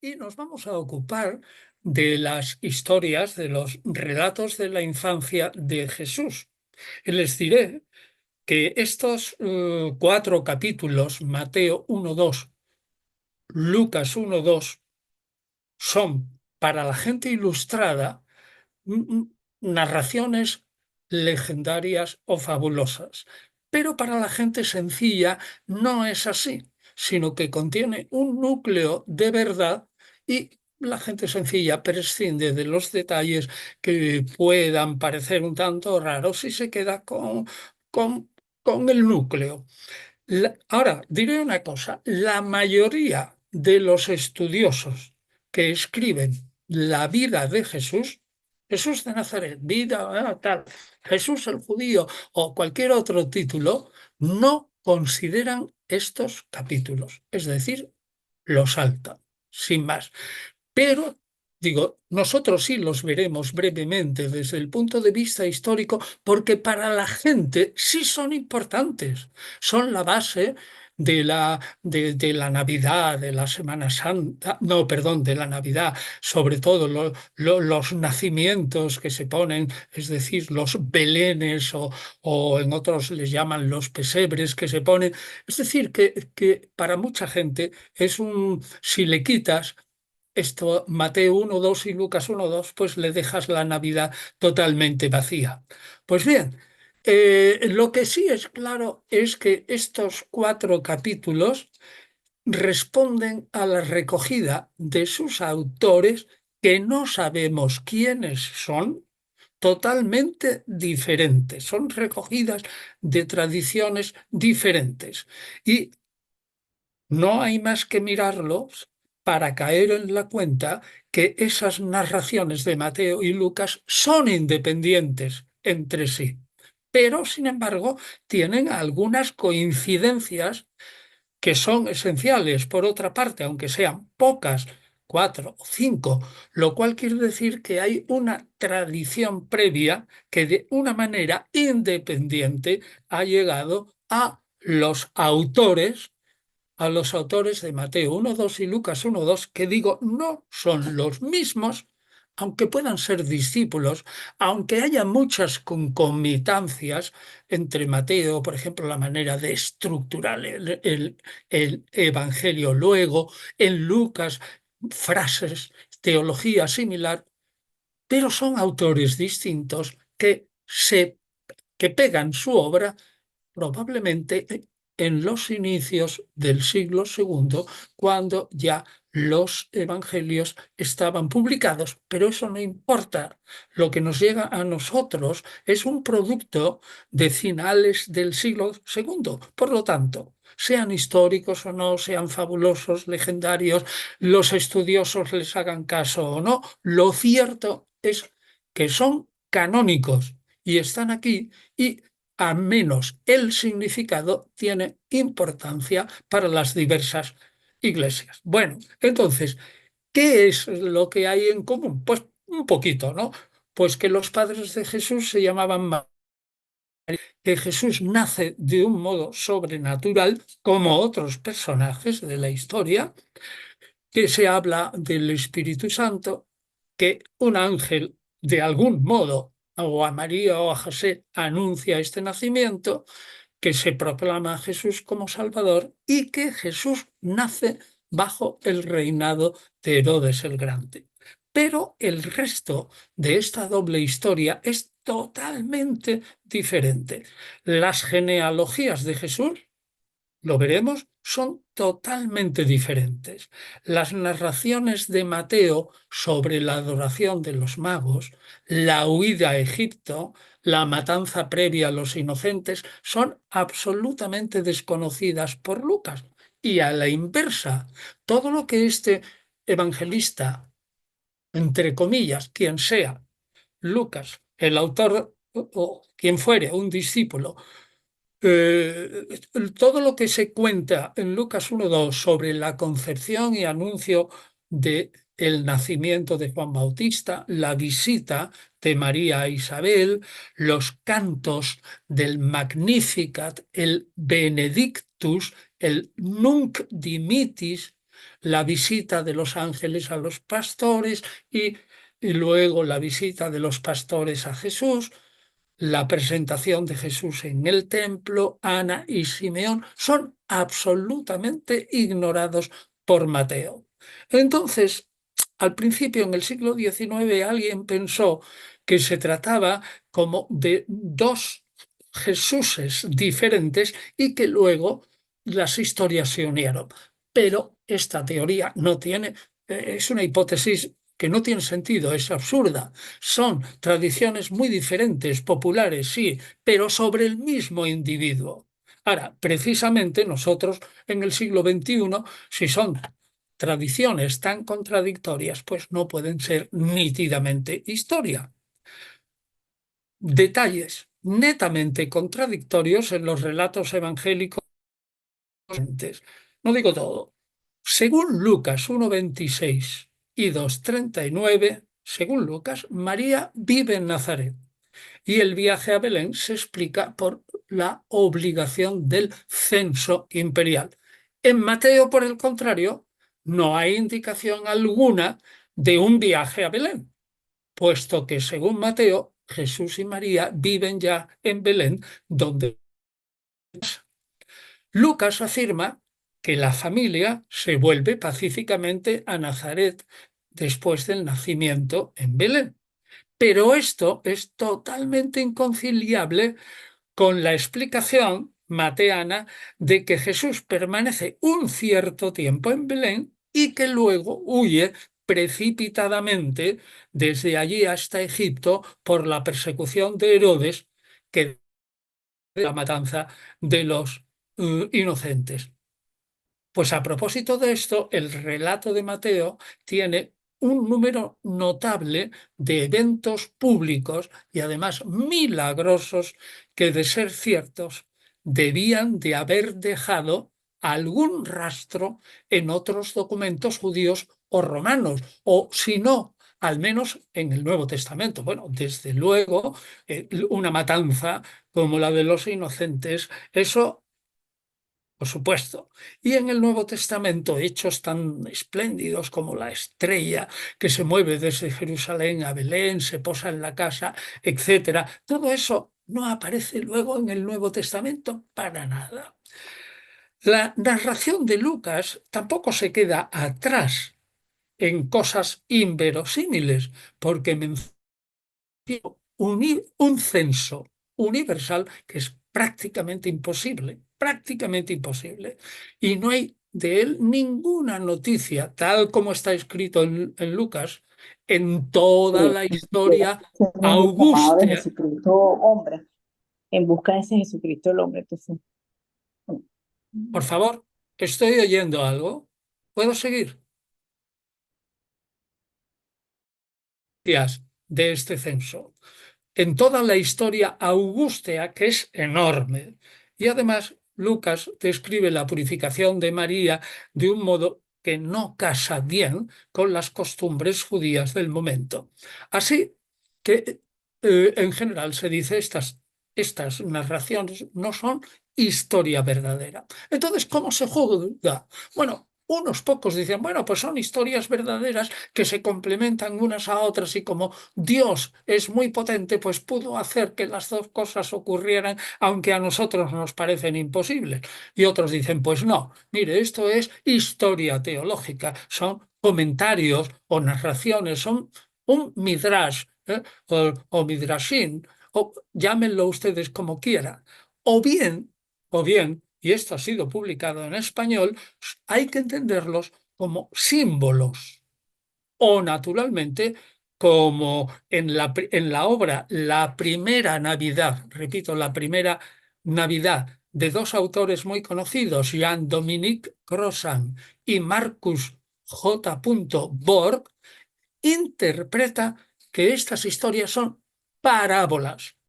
y nos vamos a ocupar de las historias, de los relatos de la infancia de Jesús. Y les diré que estos cuatro capítulos, Mateo 1:2, Lucas 1:2, son para la gente ilustrada narraciones legendarias o fabulosas. Pero para la gente sencilla no es así, sino que contiene un núcleo de verdad y la gente sencilla prescinde de los detalles que puedan parecer un tanto raros y se queda con, con el núcleo. Ahora, diré una cosa, la mayoría de los estudiosos que escriben la vida de Jesús, Jesús de Nazaret, vida, tal, Jesús el judío o cualquier otro título, no consideran estos capítulos, es decir, los saltan, sin más. Pero, digo, nosotros sí los veremos brevemente desde el punto de vista histórico, porque para la gente sí son importantes, son la base de la Navidad, de la Semana Santa, no, perdón, de la Navidad, sobre todo los nacimientos que se ponen, es decir, los belenes o en otros les llaman los pesebres que se ponen. Es decir, que para mucha gente es si le quitas esto, Mateo 1:2 y Lucas 1:2, pues le dejas la Navidad totalmente vacía. Pues bien, lo que sí es claro es que estos cuatro capítulos responden a la recogida de sus autores que no sabemos quiénes son, totalmente diferentes. Son recogidas de tradiciones diferentes. Y no hay más que mirarlos para caer en la cuenta que esas narraciones de Mateo y Lucas son independientes entre sí, pero sin embargo tienen algunas coincidencias que son esenciales. Por otra parte, aunque sean pocas, cuatro o cinco, lo cual quiere decir que hay una tradición previa que de una manera independiente ha llegado a los autores de Mateo 1:2 y Lucas 1:2, que digo, no son los mismos, aunque puedan ser discípulos, aunque haya muchas concomitancias entre Mateo, por ejemplo, la manera de estructurar el Evangelio, luego en Lucas, frases, teología similar, pero son autores distintos que pegan su obra probablemente en los inicios del siglo segundo, cuando ya los evangelios estaban publicados. Pero eso no importa. Lo que nos llega a nosotros es un producto de finales del siglo segundo. Por lo tanto, sean históricos o no, sean fabulosos, legendarios, los estudiosos les hagan caso o no, lo cierto es que son canónicos y están aquí y al menos el significado tiene importancia para las diversas iglesias. Bueno, entonces, ¿qué es lo que hay en común? Pues un poquito, ¿no? Pues que los padres de Jesús se llamaban que Jesús nace de un modo sobrenatural, como otros personajes de la historia, que se habla del Espíritu Santo, que un ángel de algún modo, o a María o a José, anuncia este nacimiento, que se proclama a Jesús como Salvador y que Jesús nace bajo el reinado de Herodes el Grande. Pero el resto de esta doble historia es totalmente diferente. Las genealogías de Jesús, lo veremos, son totalmente diferentes. Las narraciones de Mateo sobre la adoración de los magos, la huida a Egipto, la matanza previa a los inocentes, son absolutamente desconocidas por Lucas. Y a la inversa, todo lo que este evangelista, entre comillas, quien sea, Lucas, el autor o quien fuere, un discípulo, eh, todo lo que se cuenta en Lucas 1:2 sobre la concepción y anuncio de el nacimiento de Juan Bautista, la visita de María a Isabel, los cantos del Magnificat, el Benedictus, el Nunc Dimittis, la visita de los ángeles a los pastores y luego la visita de los pastores a Jesús, la presentación de Jesús en el templo, Ana y Simeón, son absolutamente ignorados por Mateo. Entonces, al principio, en el siglo XIX, alguien pensó que se trataba como de dos Jesuses diferentes y que luego las historias se unieron. Pero esta teoría no tiene, es una hipótesis que no tiene sentido, es absurda. Son tradiciones muy diferentes, populares, sí, pero sobre el mismo individuo. Ahora, precisamente nosotros en el siglo XXI, si son tradiciones tan contradictorias, pues no pueden ser nítidamente historia. Detalles netamente contradictorios en los relatos evangélicos. No digo todo. Según Lucas 1,26 y 2,39, según Lucas, María vive en Nazaret y el viaje a Belén se explica por la obligación del censo imperial. En Mateo, por el contrario, no hay indicación alguna de un viaje a Belén, puesto que según Mateo, Jesús y María viven ya en Belén, donde Lucas afirma que la familia se vuelve pacíficamente a Nazaret después del nacimiento en Belén. Pero esto es totalmente inconciliable con la explicación mateana de que Jesús permanece un cierto tiempo en Belén y que luego huye precipitadamente desde allí hasta Egipto por la persecución de Herodes, que la matanza de los inocentes. Pues a propósito de esto, el relato de Mateo tiene un número notable de eventos públicos y además milagrosos que, de ser ciertos, debían de haber dejado algún rastro en otros documentos judíos o romanos, o si no, al menos en el Nuevo Testamento. Bueno, desde luego, una matanza como la de los inocentes, eso por supuesto. Y en el Nuevo Testamento, hechos tan espléndidos como la estrella que se mueve desde Jerusalén a Belén, se posa en la casa, etcétera, todo eso no aparece luego en el Nuevo Testamento para nada. La narración de Lucas tampoco se queda atrás en cosas inverosímiles, porque menciona un censo universal que es prácticamente imposible. Y no hay de él ninguna noticia, tal como está escrito en Lucas, en toda la historia Hacemos el llamado de augusta. Jesucristo hombre, en busca de ese Jesucristo el hombre. Entonces, Por favor, estoy oyendo algo. ¿Puedo seguir? De este censo en toda la historia augustea, que es enorme. Y además, Lucas describe la purificación de María de un modo que no casa bien con las costumbres judías del momento. Así que, en general, se dice estas narraciones no son historia verdadera. Entonces, ¿cómo se juzga? Bueno, unos pocos dicen, bueno, pues son historias verdaderas que se complementan unas a otras y como Dios es muy potente, pues pudo hacer que las dos cosas ocurrieran, aunque a nosotros nos parecen imposibles. Y otros dicen, pues no, mire, esto es historia teológica, son comentarios o narraciones, son un midrash, o midrashin, o llámenlo ustedes como quieran. O bien, o bien, y esto ha sido publicado en español, hay que entenderlos como símbolos o naturalmente como en la obra La primera Navidad, repito, la primera Navidad de dos autores muy conocidos, Jean-Dominique Crozan y Marcus J. Borg, interpreta que estas historias son parábolas.